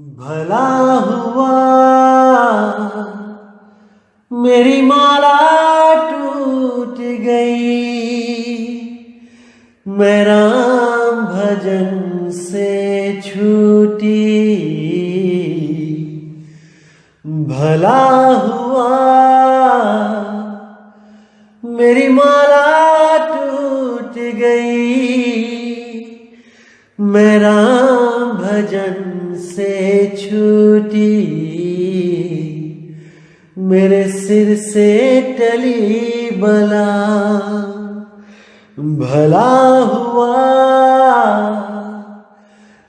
भला हुआ मेरी माला टूट गई, मैं राम भजन से छूटी। भला हुआ मेरी माला टूट गई, मैं राम भजन से छूटी। मेरे सिर से टली बला, भला हुआ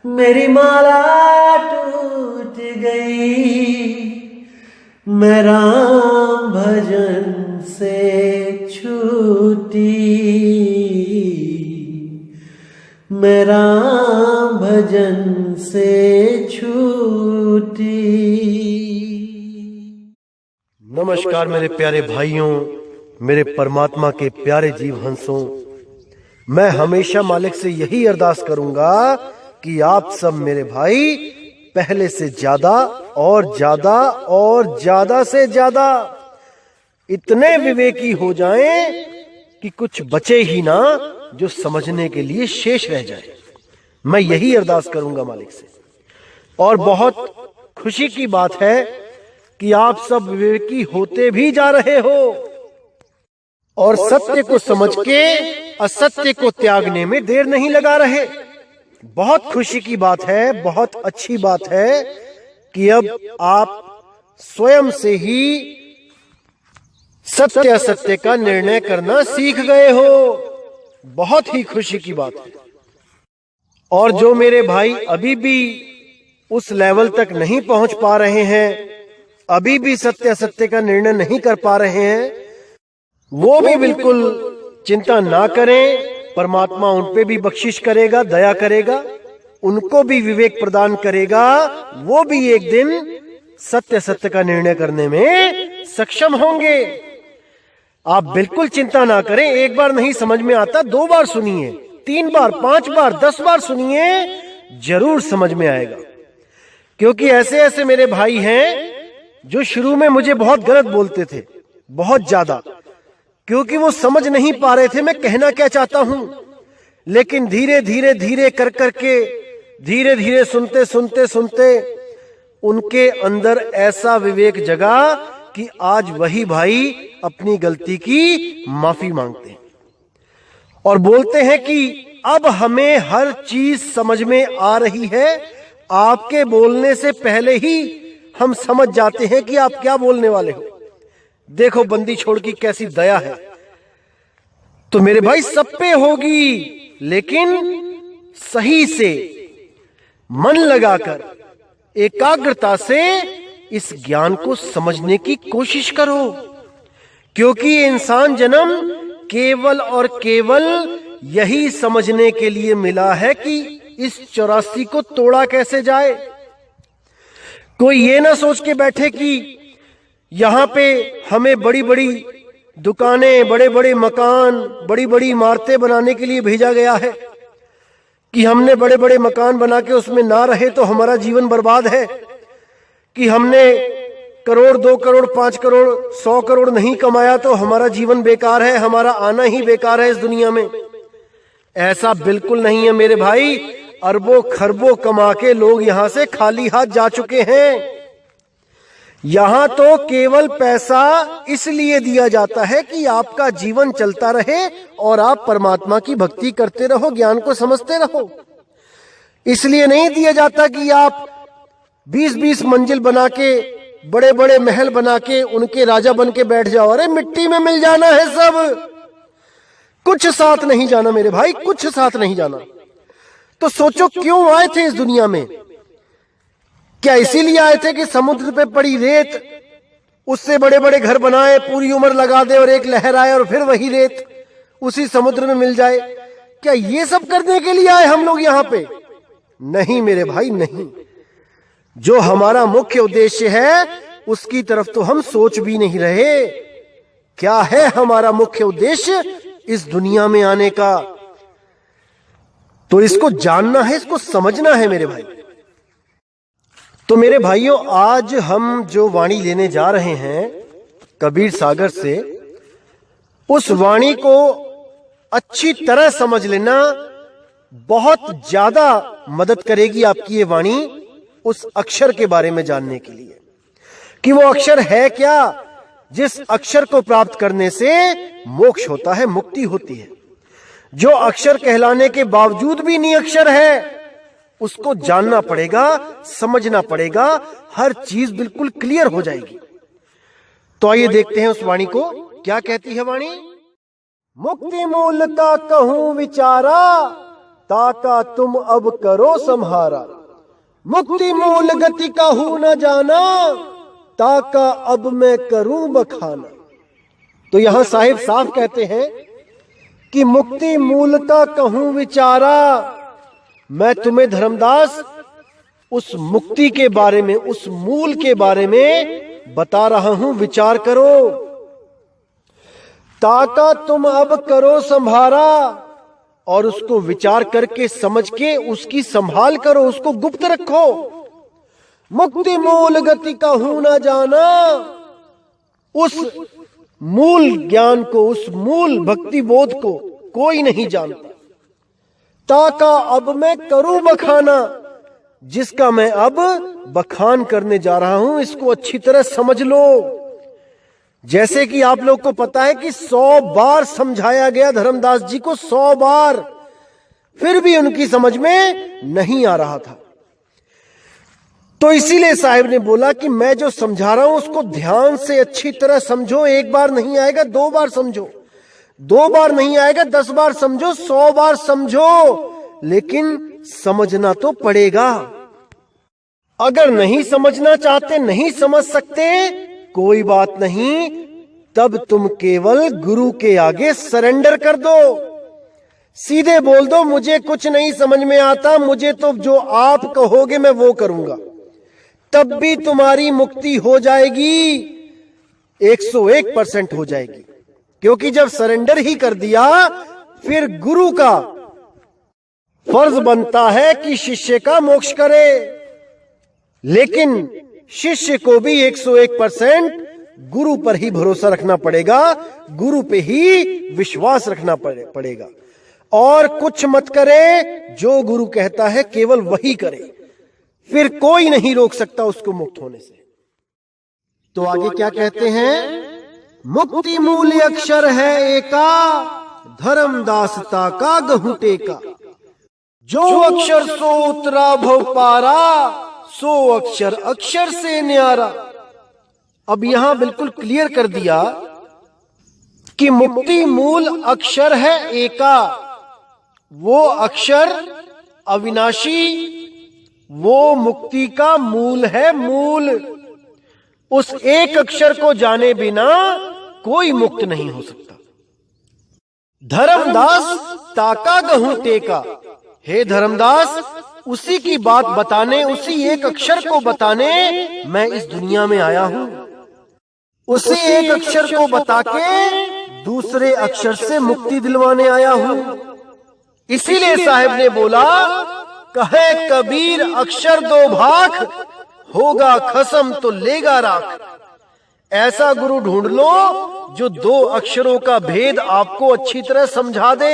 मेरी माला टूट गई, मैं राम भजन से छूटी। मैं राम भजन से छूटी। नमस्कार मेरे प्यारे भाइयों, मेरे परमात्मा के प्यारे जीव हंसों। मैं हमेशा मालिक से यही अरदास करूंगा कि आप सब मेरे भाई पहले से ज्यादा और ज्यादा और ज्यादा से ज्यादा इतने विवेकी हो जाएं कि कुछ बचे ही ना जो समझने के लिए शेष रह जाए। मैं यही अरदास करूंगा मालिक से। और बहुत खुशी की बात है कि आप सब विवेकी होते भी जा रहे हो और सत्य को समझ के असत्य को त्यागने में देर नहीं लगा रहे। बहुत खुशी की बात है, बहुत अच्छी बात है कि अब आप स्वयं से ही सत्य असत्य का निर्णय करना सीख गए हो। बहुत ही खुशी की बात है। और जो मेरे भाई अभी भी उस लेवल तक नहीं पहुंच पा रहे हैं, अभी भी सत्य असत्य का निर्णय नहीं कर पा रहे हैं, वो भी बिल्कुल चिंता ना करें। परमात्मा उन पे भी बख्शिश करेगा, दया करेगा, उनको भी विवेक प्रदान करेगा। वो भी एक दिन सत्य सत्य का निर्णय करने में सक्षम होंगे। आप बिल्कुल चिंता ना करें। एक बार नहीं समझ में आता, 2 बार सुनिए, 3 बार, 5 बार, 10 बार सुनिए, जरूर समझ में आएगा। क्योंकि ऐसे ऐसे मेरे भाई हैं जो शुरू में मुझे बहुत गलत बोलते थे, बहुत ज्यादा, क्योंकि वो समझ नहीं पा रहे थे मैं कहना क्या चाहता हूं। लेकिन धीरे धीरे धीरे कर करके, धीरे धीरे सुनते सुनते सुनते उनके अंदर ऐसा विवेक जगा कि आज वही भाई अपनी गलती की माफी मांगते हैं और बोलते हैं कि अब हमें हर चीज समझ में आ रही है। आपके बोलने से पहले ही हम समझ जाते हैं कि आप क्या बोलने वाले हो। देखो बंदी छोड़ की कैसी दया है। तो मेरे भाई सब पे होगी, लेकिन सही से मन लगाकर एकाग्रता से इस ज्ञान को समझने की कोशिश करो। क्योंकि इंसान जन्म केवल और केवल यही समझने के लिए मिला है कि इस 84 को तोड़ा कैसे जाए। कोई ये ना सोच के बैठे कि यहां पे हमें बड़ी बड़ी दुकानें, बड़े बड़े मकान, बड़ी बड़ी इमारतें बनाने के लिए भेजा गया है कि हमने बड़े बड़े मकान बना के उसमें ना रहे तो हमारा जीवन बर्बाद है, कि हमने करोड़, 2 करोड़, 5 करोड़, 100 करोड़ नहीं कमाया तो हमारा जीवन बेकार है, हमारा आना ही बेकार है इस दुनिया में। ऐसा बिल्कुल नहीं है मेरे भाई। अरबों खरबों कमा के लोग यहां से खाली हाथ जा चुके हैं। यहां तो केवल पैसा इसलिए दिया जाता है कि आपका जीवन चलता रहे और आप परमात्मा की भक्ति करते रहो, ज्ञान को समझते रहो। इसलिए नहीं दिया जाता कि आप 20-20 मंजिल बना के, बड़े बड़े महल बना के उनके राजा बन के बैठ जाओ। अरे मिट्टी में मिल जाना है सब, कुछ साथ नहीं जाना मेरे भाई, कुछ साथ नहीं जाना। तो सोचो क्यों आए थे इस दुनिया में? क्या इसीलिए आए थे कि समुद्र पे पड़ी रेत, उससे बड़े बड़े घर बनाए, पूरी उम्र लगा दे और एक लहर आए और फिर वही रेत उसी समुद्र में मिल जाए? क्या ये सब करने के लिए आए हम लोग यहां पे? नहीं मेरे भाई, नहीं। जो हमारा मुख्य उद्देश्य है उसकी तरफ तो हम सोच भी नहीं रहे। क्या है हमारा मुख्य उद्देश्य इस दुनिया में आने का? तो इसको जानना है, इसको समझना है मेरे भाई। तो मेरे भाइयों, आज हम जो वाणी लेने जा रहे हैं कबीर सागर से, उस वाणी को अच्छी तरह समझ लेना बहुत ज्यादा मदद करेगी आपकी ये वाणी उस अक्षर के बारे में जानने के लिए कि वो अक्षर है क्या जिस अक्षर को प्राप्त करने से मोक्ष होता है, मुक्ति होती है। जो अक्षर कहलाने के बावजूद भी निरक्षर है, उसको जानना पड़ेगा, समझना पड़ेगा, हर चीज बिल्कुल क्लियर हो जाएगी। तो आइए देखते हैं उस वाणी को। क्या कहती है वाणी? मुक्ति मूल का कहूं विचारा, ताका तुम अब करो संहारा। मुक्ति मूल गति का हूं न जाना, ताका अब मैं करूं बखाना। तो यहां साहिब साफ कहते हैं कि मुक्ति मूल का कहूं विचारा। मैं तुम्हें धर्मदास उस मुक्ति के बारे में, उस मूल के बारे में बता रहा हूं, विचार करो। ताका तुम अब करो संभारा, और उसको विचार करके समझ के उसकी संभाल करो, उसको गुप्त रखो। मुक्ति मूल गति का हूं ना जाना, उस मूल ज्ञान को, उस मूल भक्ति बोध को कोई नहीं जानता। ताका अब मैं करूं बखाना, जिसका मैं अब बखान करने जा रहा हूं, इसको अच्छी तरह समझ लो। जैसे कि आप लोग को पता है कि 100 बार समझाया गया धर्मदास जी को, 100 बार, फिर भी उनकी समझ में नहीं आ रहा था। तो इसीलिए साहिब ने बोला कि मैं जो समझा रहा हूं उसको ध्यान से अच्छी तरह समझो। एक बार नहीं आएगा, 2 बार समझो, 2 बार नहीं आएगा, 10 बार समझो, 100 बार समझो, लेकिन समझना तो पड़ेगा। अगर नहीं समझना चाहते, नहीं समझ सकते, कोई बात नहीं, तब तुम केवल गुरु के आगे सरेंडर कर दो। सीधे बोल दो, मुझे कुछ नहीं समझ में आता, मुझे तो जो आप कहोगे मैं वो करूंगा। तब भी तुम्हारी मुक्ति हो जाएगी, 101% हो जाएगी। क्योंकि जब सरेंडर ही कर दिया, फिर गुरु का फर्ज बनता है कि शिष्य का मोक्ष करे। लेकिन शिष्य को भी 101% गुरु पर ही भरोसा रखना पड़ेगा, गुरु पे ही विश्वास रखना पड़ेगा, और कुछ मत करे। जो गुरु कहता है केवल वही करे, फिर कोई नहीं रोक सकता उसको मुक्त होने से। तो आगे क्या कहते हैं? मुक्ति मूल अक्षर है एका, धर्मदासता का गहुटे का। जो अक्षर सो उतरा भव पारा, सो अक्षर अक्षर से न्यारा। अब यहां बिल्कुल क्लियर कर दिया कि मुक्ति मूल अक्षर है एका। वो अक्षर अविनाशी, वो मुक्ति का मूल है, मूल। उस एक अक्षर को जाने बिना कोई मुक्त नहीं हो सकता। धर्मदास ताका गहूं टेका। हे धर्मदास, उसी की बात बताने, उसी एक अक्षर को बताने मैं इस दुनिया में आया हूं। उसी एक अक्षर को बता के दूसरे अक्षर से मुक्ति दिलवाने आया हूं। इसीलिए साहिब ने बोला, कहे कबीर अक्षर दो भाख, होगा खसम तो लेगा राख। ऐसा गुरु ढूंढ लो जो 2 अक्षरों का भेद आपको अच्छी तरह समझा दे।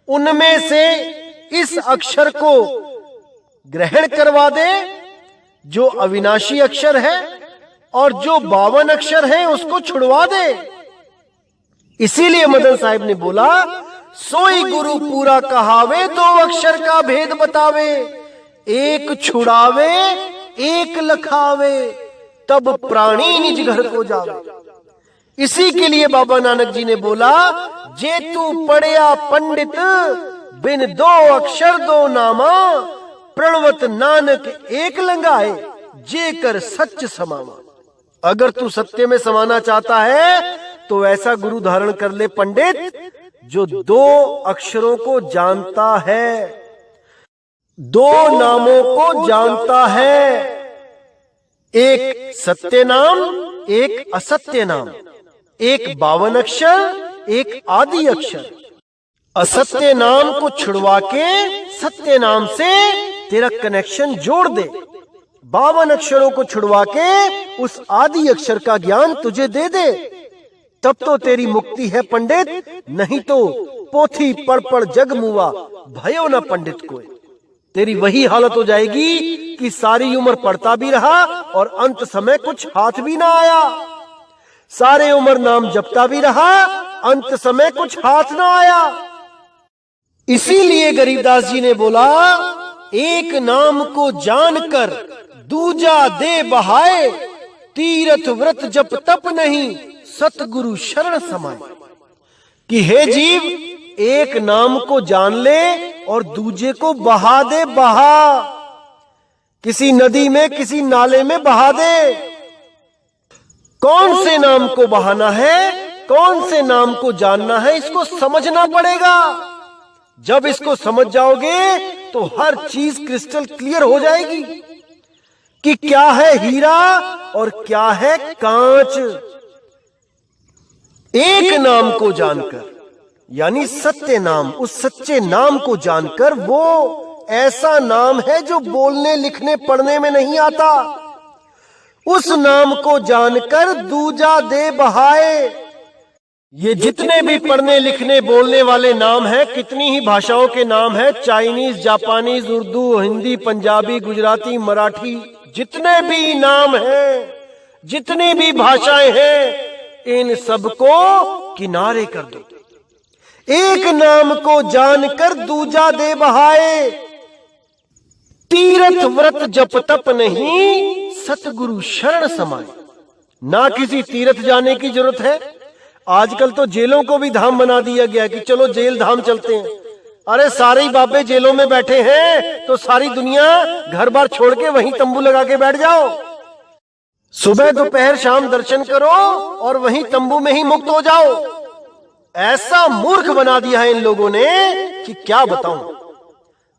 उनमें से इस अक्षर को ग्रहण करवा दे जो अविनाशी अक्षर है, और जो 52 अक्षर है उसको छुड़वा दे। इसीलिए मदन साहिब ने बोला, सोई गुरु पूरा कहावे, 2 अक्षर का भेद बतावे। एक छुड़ावे एक लखावे, तब प्राणी निज घर को जावे। इसी के लिए बाबा नानक जी ने बोला, जे तू पढ़िया पंडित, बिन 2 अक्षर 2 नामा, प्रणवत नानक एक लंगाए, जे कर सच समामा। अगर तू सत्य में समाना चाहता है तो ऐसा गुरु धारण कर ले पंडित, जो 2 अक्षरों को जानता है, 2 नामों को जानता है। एक सत्य नाम, एक असत्य नाम, एक 52 अक्षर, एक आदि अक्षर। असत्य नाम को छुड़वा के सत्य नाम से तेरा कनेक्शन जोड़ दे। 52 अक्षरों को छुड़वा के उस आदि अक्षर का ज्ञान तुझे दे दे, तब तो तेरी मुक्ति है पंडित, नहीं तो पोथी पढ़ पढ़ जग मुआ, भयो न पंडित कोई। तेरी वही हालत हो जाएगी कि सारी उम्र पढ़ता भी रहा और अंत समय कुछ हाथ भी ना आया, सारे उम्र नाम जपता भी रहा, अंत समय कुछ हाथ ना आया। इसीलिए गरीबदास जी ने बोला, एक नाम को जानकर दूजा दे बहाए, तीरथ व्रत जप तप नहीं सतगुरु शरण समाए। कि हे जीव, एक नाम को जान ले और दूजे को बहा दे, बहा, किसी नदी में किसी नाले में बहा दे। कौन से नाम को बहाना है, कौन से नाम को जानना है, इसको समझना पड़ेगा। जब इसको समझ जाओगे तो हर चीज क्रिस्टल क्लियर हो जाएगी कि क्या है हीरा और क्या है कांच। एक नाम को जानकर, यानी सत्य नाम, उस सच्चे नाम को जानकर, वो ऐसा नाम है जो बोलने लिखने पढ़ने में नहीं आता, उस नाम को जानकर दूजा दे बहाए। ये जितने भी पढ़ने लिखने बोलने वाले नाम हैं, कितनी ही भाषाओं के नाम हैं, चाइनीज, जापानीज, उर्दू, हिंदी, पंजाबी, गुजराती, मराठी, जितने भी नाम हैं, जितनी भी भाषाएं हैं, इन सबको किनारे कर दो। एक नाम को जानकर दूजा दे बहाए, तीरथ व्रत जप तप नहीं सतगुरु शरण समाए। ना किसी तीर्थ जाने की जरूरत है, आजकल तो जेलों को भी धाम बना दिया गया कि चलो जेल धाम चलते हैं। अरे सारे ही बाबे जेलों में बैठे हैं तो सारी दुनिया घर बार छोड़ के वहीं तंबू लगा के बैठ जाओ, सुबह दोपहर शाम दर्शन करो और वहीं तंबू में ही मुक्त हो जाओ। ऐसा मूर्ख बना दिया है इन लोगों ने कि क्या बताऊं।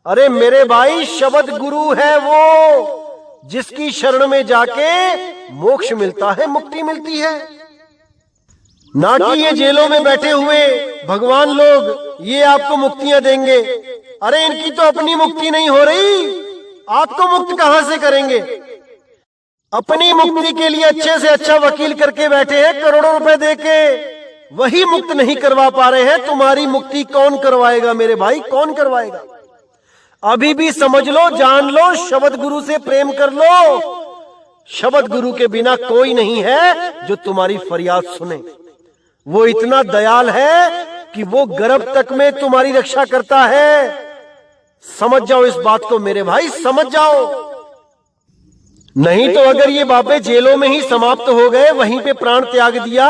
अरे मेरे भाई, शब्द गुरु है वो जिसकी शरण में जाके मोक्ष मिलता है, मुक्ति मिलती है। ना कि ये जेलों में बैठे हुए भगवान लोग ये आपको मुक्तियां देंगे। अरे इनकी तो अपनी मुक्ति नहीं हो रही, आपको मुक्त कहां से करेंगे। अपनी मुक्ति के लिए अच्छे से अच्छा वकील करके बैठे हैं, करोड़ों रुपए देके, वही मुक्त नहीं करवा पा रहे हैं। तुम्हारी मुक्ति कौन करवाएगा मेरे भाई, कौन करवाएगा। अभी भी समझ लो, जान लो, शब्द गुरु से प्रेम कर लो। शब्द गुरु के बिना कोई नहीं है जो तुम्हारी फरियाद सुने। वो इतना दयाल है कि वो गर्भ तक में तुम्हारी रक्षा करता है। समझ जाओ इस बात को मेरे भाई, समझ जाओ। नहीं तो अगर ये बाबे जेलों में ही समाप्त हो गए, वहीं पे प्राण त्याग दिया,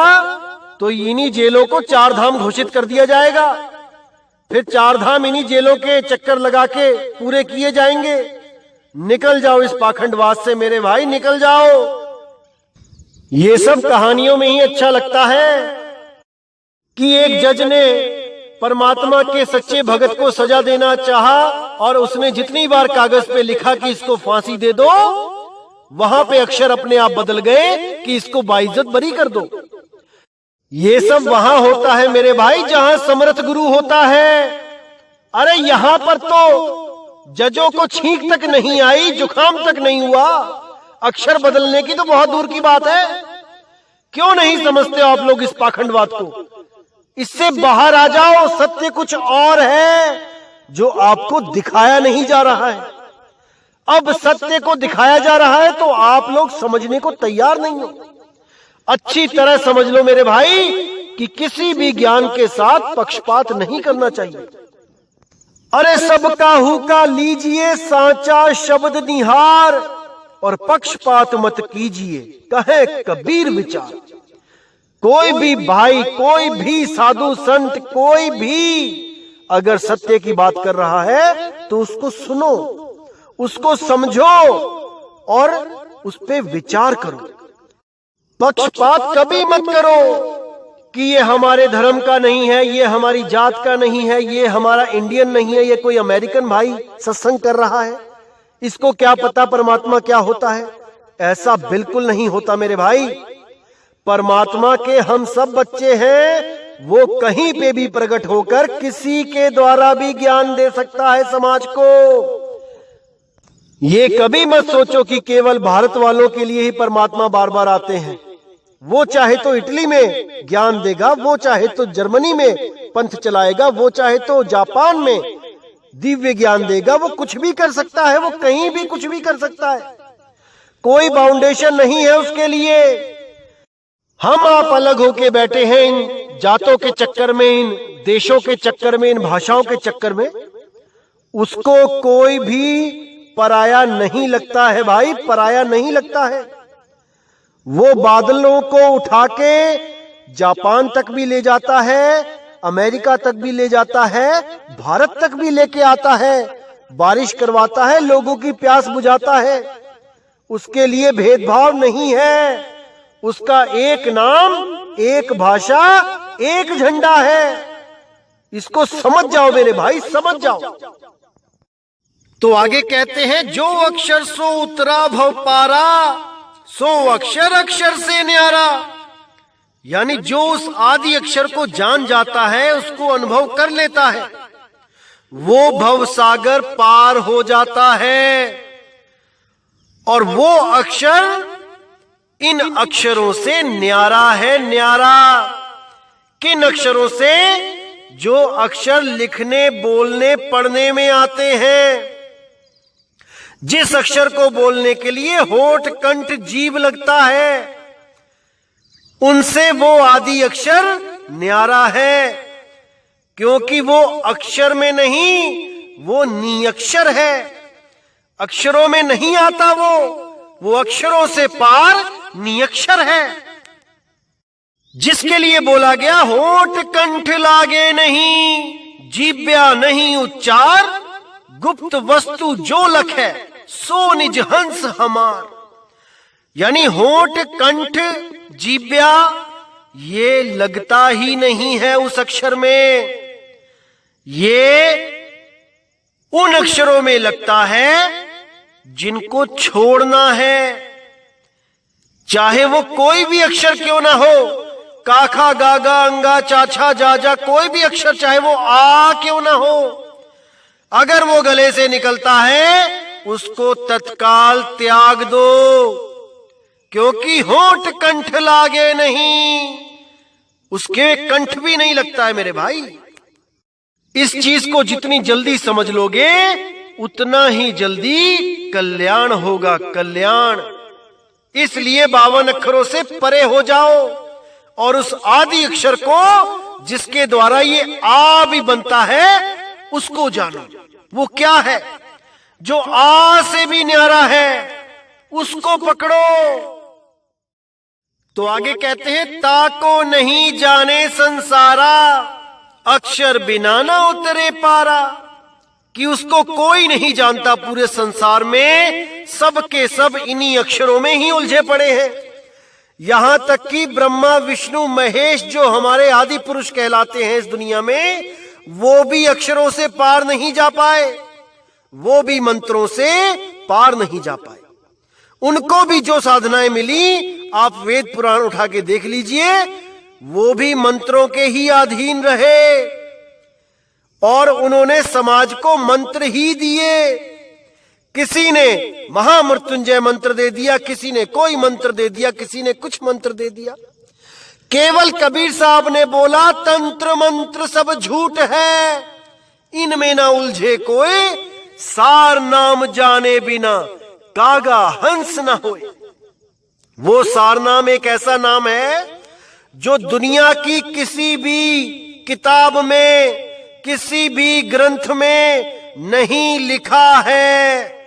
तो इन्हीं जेलों को 4 धाम घोषित कर दिया जाएगा। फिर 4 धाम इन्हीं जेलों के चक्कर लगा के पूरे किए जाएंगे। निकल जाओ इस पाखंडवाद से मेरे भाई, निकल जाओ। ये सब कहानियों में ही अच्छा लगता है कि एक जज ने परमात्मा के सच्चे भगत को सजा देना चाहा और उसने जितनी बार कागज पे लिखा कि इसको फांसी दे दो, वहां पे अक्षर अपने आप बदल गए कि इसको बाइज्जत बरी कर दो। ये सब वहां होता है मेरे भाई जहां समर्थ गुरु होता है। अरे यहां पर तो जजों को छींक तक नहीं आई, जुकाम तक नहीं हुआ, अक्षर बदलने की तो बहुत दूर की बात है। क्यों नहीं समझते आप लोग इस पाखंडवाद को। इससे बाहर आ जाओ, सत्य कुछ और है जो आपको दिखाया नहीं जा रहा है। अब सत्य को दिखाया जा रहा है तो आप लोग समझने को तैयार नहीं हो। अच्छी तरह समझ लो मेरे भाई कि किसी भी ज्ञान के साथ पक्षपात नहीं करना चाहिए। अरे सबका हुक्का लीजिए, सांचा शब्द निहार, और पक्षपात मत कीजिए, कहे कबीर विचार। कोई भी भाई, कोई भी साधु संत, कोई भी अगर सत्य की बात कर रहा है तो उसको सुनो, उसको समझो और उस पे विचार करो। पक्षपात कभी मत करो कि ये हमारे धर्म का नहीं है, ये हमारी जात का नहीं है, ये हमारा इंडियन नहीं है, ये कोई अमेरिकन भाई सत्संग कर रहा है, इसको क्या पता परमात्मा क्या होता है। ऐसा बिल्कुल नहीं होता मेरे भाई। परमात्मा के हम सब बच्चे हैं, वो कहीं पे भी प्रकट होकर किसी के द्वारा भी ज्ञान दे सकता है समाज को। ये कभी मत सोचो कि केवल भारत वालों के लिए ही परमात्मा बार बार आते हैं। वो चाहे तो इटली में ज्ञान देगा, वो चाहे तो जर्मनी में पंथ चलाएगा, वो चाहे तो जापान में दिव्य ज्ञान देगा। वो कुछ भी कर सकता है, वो कहीं भी कुछ भी कर सकता है। कोई बाउंडेशन नहीं है उसके लिए। हम आप अलग होके बैठे हैं इन जातों के चक्कर में, इन देशों के चक्कर में, इन भाषाओं के चक्कर में। उसको कोई भी पराया नहीं लगता है भाई, पराया नहीं लगता है। वो बादलों को उठा के जापान तक भी ले जाता है, अमेरिका तक भी ले जाता है, भारत तक भी लेके आता है, बारिश करवाता है, लोगों की प्यास बुझाता है। उसके लिए भेदभाव नहीं है। उसका एक नाम, एक भाषा, एक झंडा है। इसको समझ जाओ मेरे भाई, समझ जाओ। तो आगे कहते हैं, जो अक्षर सो उतरा भव पारा, सो अक्षर अक्षर से न्यारा। यानी जो उस आदि अक्षर को जान जाता है, उसको अनुभव कर लेता है, वो भव सागर पार हो जाता है। और वो अक्षर इन अक्षरों से न्यारा है, न्यारा। किन अक्षरों से? जो अक्षर लिखने, बोलने, पढ़ने में आते हैं। जिस अक्षर को बोलने के लिए होठ, कंठ, जीभ लगता है, उनसे वो आदि अक्षर न्यारा है। क्योंकि वो अक्षर में नहीं, वो निअक्षर है। अक्षरों में नहीं आता वो अक्षरों से पार निअक्षर है। जिसके लिए बोला गया, होठ कंठ लागे नहीं, जीव्या नहीं उच्चार, गुप्त वस्तु जो लख है, सो निज हंस हमार। यानी होठ, कंठ, जीव्या ये लगता ही नहीं है उस अक्षर में। ये उन अक्षरों में लगता है जिनको छोड़ना है। चाहे वो कोई भी अक्षर क्यों ना हो, काखा, गागा, अंगा, चाछा, जाजा, कोई भी अक्षर, चाहे वो आ क्यों ना हो, अगर वो गले से निकलता है उसको तत्काल त्याग दो। क्योंकि होठ कंठ लागे नहीं, उसके कंठ भी नहीं लगता है मेरे भाई। इस चीज को जितनी जल्दी समझ लोगे उतना ही जल्दी कल्याण होगा, कल्याण। इसलिए 52 अक्षरों से परे हो जाओ और उस आदि अक्षर को, जिसके द्वारा ये आ भी बनता है, उसको जानो। वो क्या है? जो आ से भी न्यारा है, उसको पकड़ो। तो आगे कहते हैं, ताको नहीं जाने संसारा, अक्षर बिना ना उतरे पारा। कि उसको कोई नहीं जानता पूरे संसार में, सब के सब इन्हीं अक्षरों में ही उलझे पड़े हैं। यहां तक कि ब्रह्मा, विष्णु, महेश जो हमारे आदि पुरुष कहलाते हैं इस दुनिया में, वो भी अक्षरों से पार नहीं जा पाए, वो भी मंत्रों से पार नहीं जा पाए। उनको भी जो साधनाएं मिली, आप वेद पुराण उठा के देख लीजिए, वो भी मंत्रों के ही अधीन रहे और उन्होंने समाज को मंत्र ही दिए। किसी ने महामृत्युंजय मंत्र दे दिया, किसी ने कोई मंत्र दे दिया, किसी ने कुछ मंत्र दे दिया। केवल कबीर साहब ने बोला, तंत्र मंत्र सब झूठ है, इनमें ना उलझे कोई, सार नाम जाने बिना कागा हंस ना होए। वो सार नाम एक ऐसा नाम है जो दुनिया की किसी भी किताब में, किसी भी ग्रंथ में नहीं लिखा है।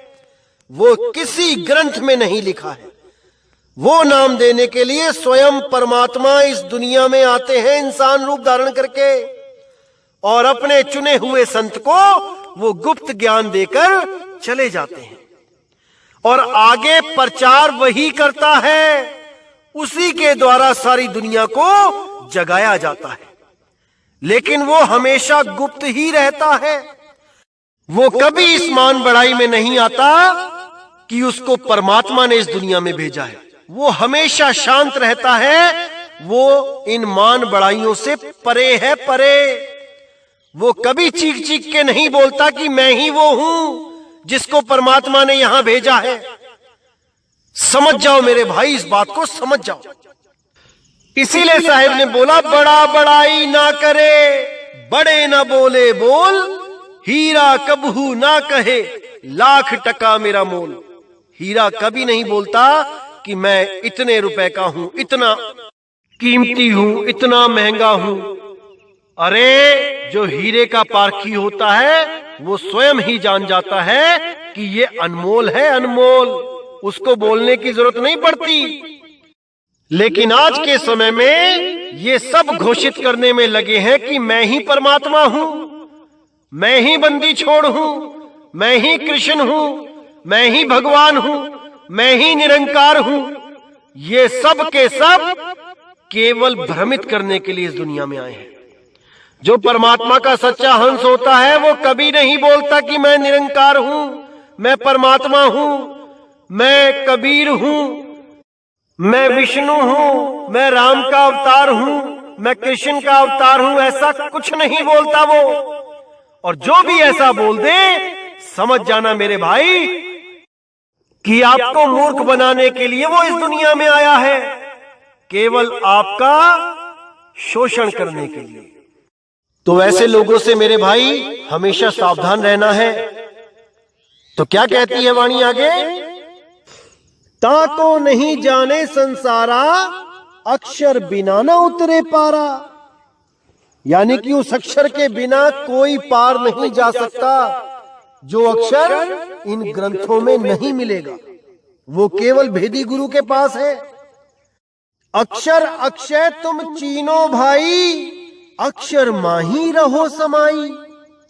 वो किसी ग्रंथ में नहीं लिखा है। वो नाम देने के लिए स्वयं परमात्मा इस दुनिया में आते हैं इंसान रूप धारण करके, और अपने चुने हुए संत को वो गुप्त ज्ञान देकर चले जाते हैं और आगे प्रचार वही करता है। उसी के द्वारा सारी दुनिया को जगाया जाता है, लेकिन वो हमेशा गुप्त ही रहता है। वो कभी इस मान बढ़ाई में नहीं आता कि उसको परमात्मा ने इस दुनिया में भेजा है। वो हमेशा शांत रहता है। वो इन मान बढ़ाइयों से परे है, परे। वो कभी चीख चीख के नहीं बोलता कि मैं ही वो हूं, जिसको परमात्मा ने यहां भेजा है। समझ जाओ मेरे भाई, इस बात को समझ जाओ। इसीलिए साहिब ने बोला, बड़ा बड़ाई ना करे, बड़े ना बोले बोल, हीरा कबहू ना कहे, लाख टका मेरा मोल। हीरा कभी नहीं बोलता कि मैं इतने रुपए का हूं, इतना कीमती हूं, इतना महंगा हूं। अरे जो हीरे का पारखी होता है वो स्वयं ही जान जाता है कि ये अनमोल है, अनमोल। उसको बोलने की जरूरत नहीं पड़ती। लेकिन आज के समय में ये सब घोषित करने में लगे हैं कि मैं ही परमात्मा हूं, मैं ही बंदी छोड़ हूं, मैं ही कृष्ण हूं, मैं ही भगवान हूं, मैं ही निरंकार हूं। ये सब के सब केवल भ्रमित करने के लिए इस दुनिया में आए हैं। जो परमात्मा का सच्चा हंस होता है वो कभी नहीं बोलता कि मैं निरंकार हूं, मैं परमात्मा हूं, मैं कबीर हूं, मैं विष्णु हूं, मैं राम का अवतार हूं, मैं कृष्ण का अवतार हूं। ऐसा कुछ नहीं बोलता वो। और जो भी ऐसा बोल दे, समझ जाना मेरे भाई कि आपको मूर्ख बनाने के लिए वो इस दुनिया में आया है, केवल आपका शोषण करने के लिए। तो ऐसे लोगों से मेरे भाई हमेशा सावधान रहना है। तो क्या कहती है वाणी आगे? ताको नहीं जाने संसारा, अक्षर बिना न उतरे पारा। यानी कि उस अक्षर के बिना कोई पार नहीं जा सकता। जो अक्षर इन ग्रंथों में नहीं मिलेगा वो केवल भेदी गुरु के पास है। अक्षर अक्षय तुम चीनो भाई, अक्षर माही रहो समाई।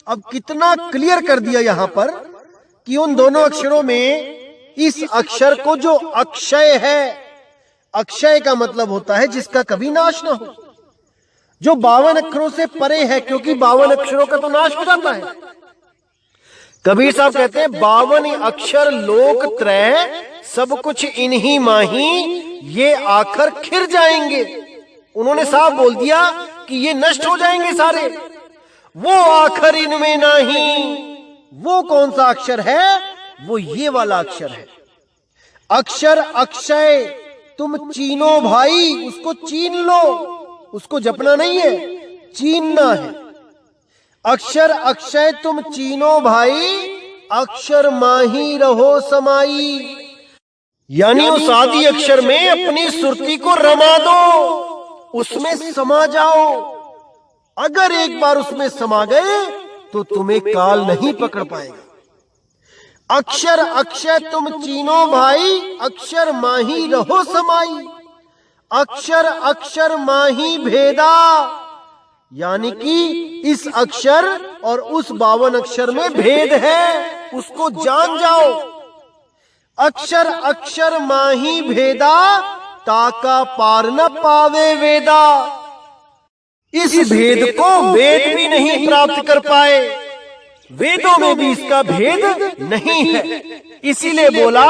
अब कितना क्लियर कर दिया यहां पर कि उन दोनों अक्षरों में इस अक्षर को जो अक्षय है, अक्षय का मतलब होता है जिसका कभी नाश ना हो, जो 52 अक्षरों से परे है, क्योंकि 52 अक्षरों का तो नाश हो जाता है। कबीर साहब कहते हैं 52 अक्षर लोक त्रय, सब कुछ इन्हीं माही, ये आखिर खिर जाएंगे। उन्होंने साफ बोल दिया कि ये नष्ट हो जाएंगे सारे। वो आखिर इनमें नहीं। वो कौन सा अक्षर है? वो ये वाला अक्षर है। अक्षर अक्षय तुम चीनो भाई, उसको चीन लो, उसको जपना नहीं है, चीनना है। अक्षर अक्षय तुम चीनो भाई, अक्षर माही रहो समाई। यानी उस आदि अक्षर में अपनी सुरती को रमा दो, उसमें समा जाओ। अगर एक बार उसमें समा गए तो तुम्हें काल नहीं पकड़ पाएगा। अक्षर अक्षय तुम चीनो भाई, अक्षर माही रहो समाई। अक्षर अक्षर माही भेदा, यानी कि इस अक्षर और उस 52 अक्षर में भेद है, उसको जान जाओ। अक्षर अक्षर माही भेदा, ताका पार न पावे वेदा। इस भेद को वेद भी नहीं प्राप्त कर पाए, वेदों में भी इसका भेद नहीं है। इसीलिए बोला,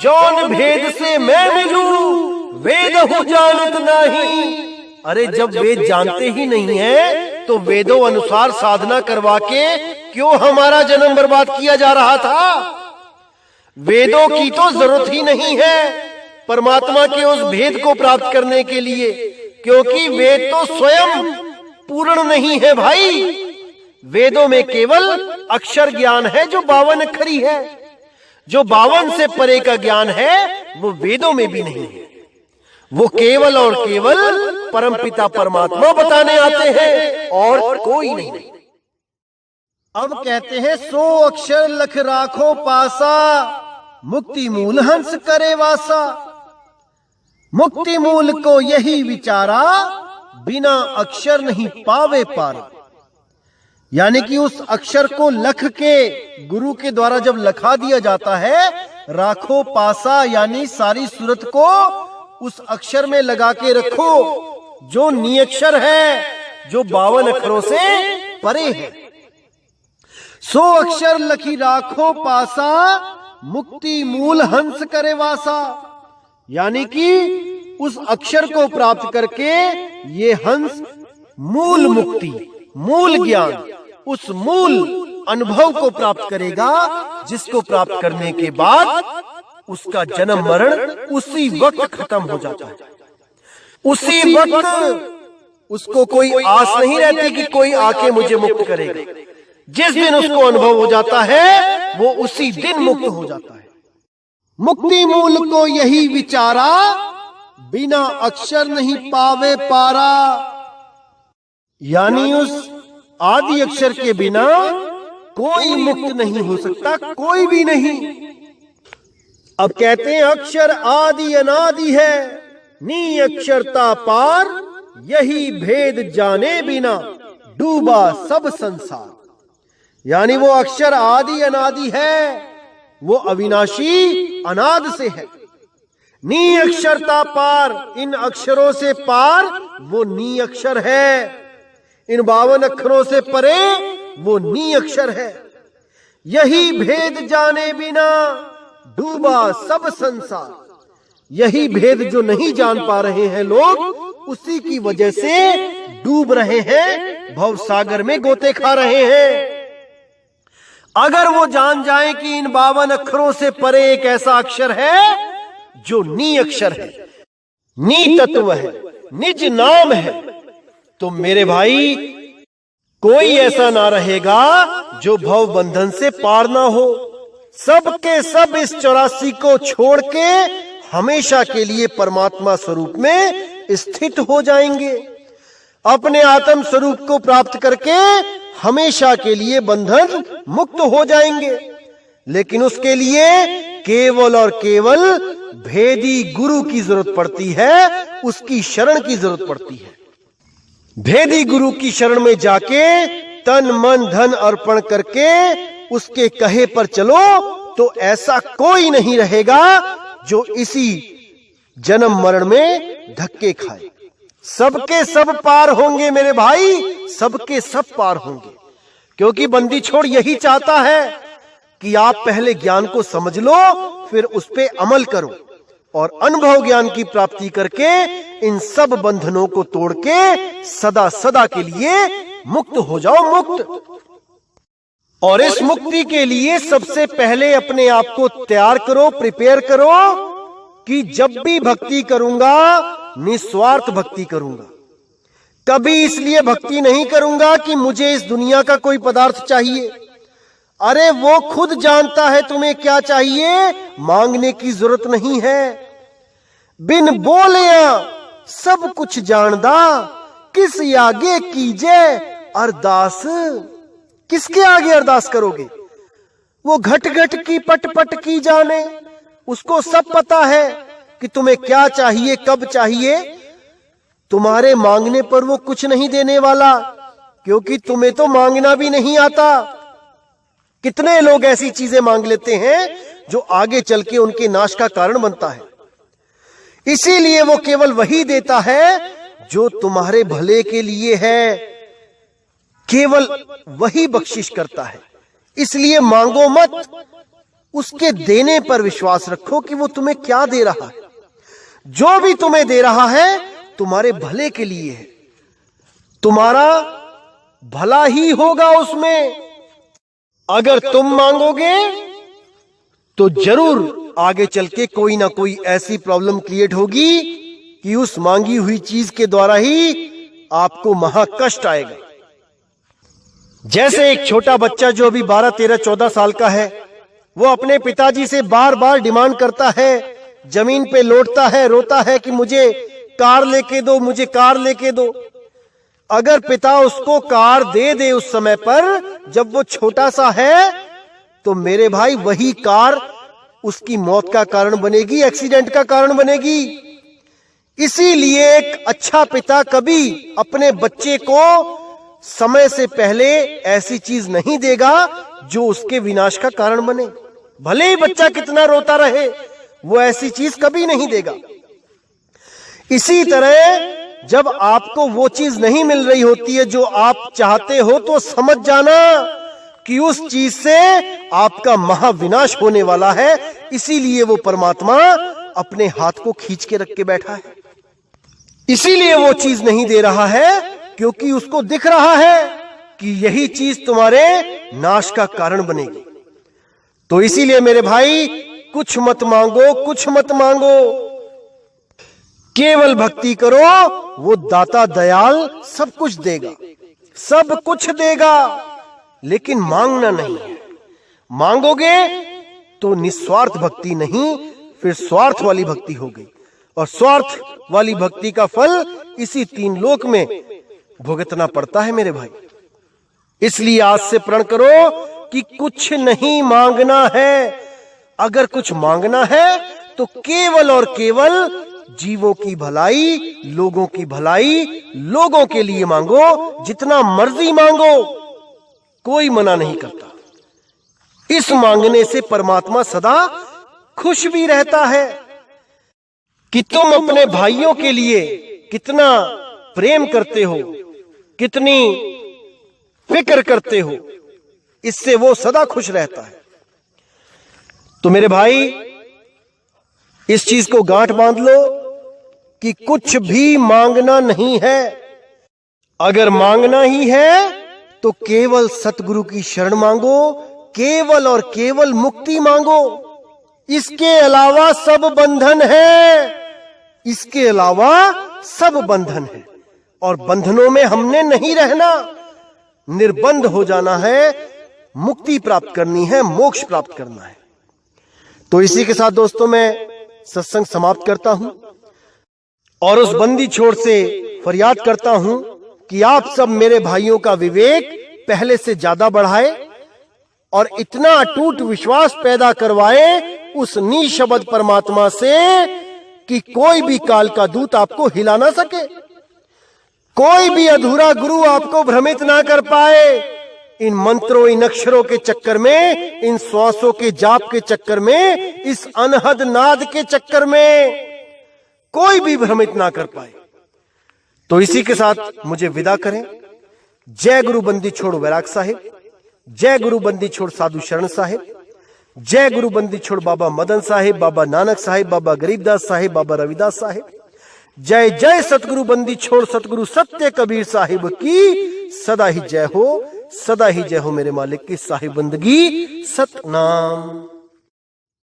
जौन भेद से मैं मिलूं, वेद हूं जानत नहीं। अरे जब वेद जानते ही नहीं है तो वेदों अनुसार साधना करवा के क्यों हमारा जन्म बर्बाद किया जा रहा था? वेदों की तो जरूरत ही नहीं है परमात्मा के उस भेद को प्राप्त करने के लिए, क्योंकि वेद तो स्वयं पूर्ण नहीं है भाई। वेदों में केवल अक्षर ज्ञान है जो 52 अक्षरी है। जो 52 से परे का ज्ञान है वो वेदों में भी नहीं है। वो केवल और केवल परमपिता परमात्मा बताने आते हैं और कोई नहीं। अब कहते हैं 100 अक्षर लख राखो पासा, मुक्ति मूल हंस करे वासा। मुक्ति मूल को यही विचारा, बिना अक्षर नहीं पावे पारा। यानी कि उस अक्षर को लख के गुरु के द्वारा जब लखा दिया जाता है, राखो पासा यानी सारी सूरत को उस अक्षर में लगा के रखो जो नियक्षर है, जो 52 अक्षरों से परे है। 100 अक्षर लखी राखो पासा, मुक्ति मूल हंस करे वासा। यानी कि उस अक्षर को प्राप्त करके ये हंस मूल मुक्ति, मूल ज्ञान, उस मूल अनुभव को प्राप्त करेगा जिसको प्राप्त करने के बाद उसका जन्म मरण उसी वक्त खत्म हो जाता है। उसी वक्त उसको कोई आस नहीं रहती कि कोई आके मुझे मुक्त करेगा। जिस दिन उसको अनुभव हो जाता है वो उसी दिन मुक्त हो जाता है। मुक्ति मूल को यही विचारा, बिना अक्षर नहीं पावे पारा। यानी उस आदि अक्षर के बिना कोई मुक्त नहीं हो सकता, कोई भी नहीं। अब कहते हैं अक्षर आदि अनादि है, नी अक्षरता पार, यही भेद जाने बिना डूबा सब संसार। यानी वो अक्षर आदि अनादि है, वो अविनाशी अनाद से है। नी अक्षरता पार, इन अक्षरों से पार वो नी अक्षर है। इन 52 अक्षरों से परे वो नी अक्षर है। यही भेद जाने बिना डूबा सब संसार। यही भेद जो नहीं जान पा रहे हैं लोग, उसी की वजह से डूब रहे हैं, भवसागर में गोते खा रहे हैं। अगर वो जान जाए कि इन 52 अक्षरों से परे एक ऐसा अक्षर है जो नी अक्षर है, नी तत्व है, निज नाम है, तो मेरे भाई कोई ऐसा ना रहेगा जो भव बंधन से पार ना हो। सबके सब इस 84 को छोड़ के हमेशा के लिए परमात्मा स्वरूप में स्थित हो जाएंगे। अपने आत्म स्वरूप को प्राप्त करके हमेशा के लिए बंधन मुक्त हो जाएंगे। लेकिन उसके लिए केवल और केवल भेदी गुरु की जरूरत पड़ती है, उसकी शरण की जरूरत पड़ती है। भेदी गुरु की शरण में जाके तन मन धन अर्पण करके उसके कहे पर चलो, तो ऐसा कोई नहीं रहेगा जो इसी जन्म मरण में धक्के खाए। सबके सब पार होंगे मेरे भाई, सबके सब पार होंगे। क्योंकि बंदी छोड़ यही चाहता है कि आप पहले ज्ञान को समझ लो, फिर उस पे अमल करो और अनुभव ज्ञान की प्राप्ति करके इन सब बंधनों को तोड़ के सदा सदा के लिए मुक्त हो जाओ, मुक्त। और इस मुक्ति के लिए सबसे पहले अपने आप को तैयार करो, प्रिपेयर करो कि जब भी भक्ति करूंगा निस्वार्थ भक्ति करूंगा। कभी इसलिए भक्ति नहीं करूंगा कि मुझे इस दुनिया का कोई पदार्थ चाहिए। अरे वो खुद जानता है तुम्हें क्या चाहिए, मांगने की जरूरत नहीं है। बिन बोलिया सब कुछ जानदा, किस आगे कीजे अरदास। किसके आगे अरदास करोगे? वो घट घट की पट पट की जाने, उसको सब पता है कि तुम्हें क्या चाहिए, कब चाहिए। तुम्हारे मांगने पर वो कुछ नहीं देने वाला, क्योंकि तुम्हें तो मांगना भी नहीं आता। कितने लोग ऐसी चीजें मांग लेते हैं जो आगे चल के उनके नाश का कारण बनता है। इसीलिए वो केवल वही देता है जो तुम्हारे भले के लिए है, केवल वही बख्शिश करता है। इसलिए मांगो मत, उसके देने पर विश्वास रखो कि वो तुम्हें क्या दे रहा है। जो भी तुम्हें दे रहा है तुम्हारे भले के लिए है, तुम्हारा भला ही होगा उसमें। अगर तुम मांगोगे तो जरूर आगे चल के कोई ना कोई ऐसी प्रॉब्लम क्रिएट होगी कि उस मांगी हुई चीज के द्वारा ही आपको महाकष्ट आएगा। जैसे एक छोटा बच्चा जो अभी 12, 13, 14 साल का है, वो अपने पिताजी से बार बार डिमांड करता है, जमीन पे लौटता है, रोता है कि मुझे कार लेके दो, मुझे कार लेके दो। अगर पिता उसको कार दे दे उस समय पर जब वो छोटा सा है, तो मेरे भाई वही कार उसकी मौत का कारण बनेगी, एक्सीडेंट का कारण बनेगी। इसीलिए एक अच्छा पिता कभी अपने बच्चे को समय से पहले ऐसी चीज नहीं देगा जो उसके विनाश का कारण बने। भले ही बच्चा कितना रोता रहे, वो ऐसी चीज कभी नहीं देगा। इसी तरह जब आपको वो चीज नहीं मिल रही होती है जो आप चाहते हो, तो समझ जाना कि उस चीज से आपका महाविनाश होने वाला है। इसीलिए वो परमात्मा अपने हाथ को खींच के रख के बैठा है। इसीलिए वो चीज नहीं दे रहा है, क्योंकि उसको दिख रहा है कि यही चीज तुम्हारे नाश का कारण बनेगी। तो इसीलिए मेरे भाई, कुछ मत मांगो, कुछ मत मांगो, केवल भक्ति करो, वो दाता दयाल सब कुछ देगा, सब कुछ देगा, लेकिन मांगना नहीं है। मांगोगे तो निस्वार्थ भक्ति नहीं, फिर स्वार्थ वाली भक्ति हो गई, और स्वार्थ वाली भक्ति का फल इसी 3 लोक में भुगतना पड़ता है मेरे भाई। इसलिए आज से प्रण करो कि कुछ नहीं मांगना है। अगर कुछ मांगना है तो केवल और केवल जीवों की भलाई, लोगों की भलाई, लोगों के लिए मांगो, जितना मर्जी मांगो, कोई मना नहीं करता। इस मांगने से परमात्मा सदा खुश भी रहता है। कि तुम अपने भाइयों के लिए कितना प्रेम करते हो, कितनी फिक्र करते हो, इससे वो सदा खुश रहता है। तो मेरे भाई, इस चीज को गांठ बांध लो कि कुछ भी मांगना नहीं है। अगर मांगना ही है तो केवल सतगुरु की शरण मांगो, केवल और केवल मुक्ति मांगो। इसके अलावा सब बंधन है, इसके अलावा सब बंधन है, और बंधनों में हमने नहीं रहना, निर्बंध हो जाना है, मुक्ति प्राप्त करनी है, मोक्ष प्राप्त करना है। तो इसी के साथ दोस्तों मैं सत्संग समाप्त करता हूं, और उस बंदी छोड़ से फरियाद करता हूं कि आप सब मेरे भाइयों का विवेक पहले से ज्यादा बढ़ाए और इतना अटूट विश्वास पैदा करवाए उस निशब्द परमात्मा से कि कोई भी काल का दूत आपको हिला ना सके, कोई भी अधूरा गुरु आपको भ्रमित ना कर पाए। इन मंत्रों, इन अक्षरों के चक्कर में, इन श्वासों के जाप के चक्कर में, इस अनहद नाद के चक्कर में कोई भी भ्रमित ना कर पाए। तो इसी के साथ मुझे विदा करें। जय गुरु बंदी छोड़ वैराग साहिब, जय गुरु बंदी छोड़ साधु शरण साहिब, जय गुरु बंदी छोड़ बाबा मदन साहिब, बाबा नानक साहिब, बाबा गरीबदास साहिब, बाबा रविदास साहिब। जय जय सतगुरु बंदी छोड़ सतगुरु सत्य कबीर साहिब की सदा ही जय हो, सदा ही जय हो मेरे मालिक की साहिब बंदगी। सतनाम।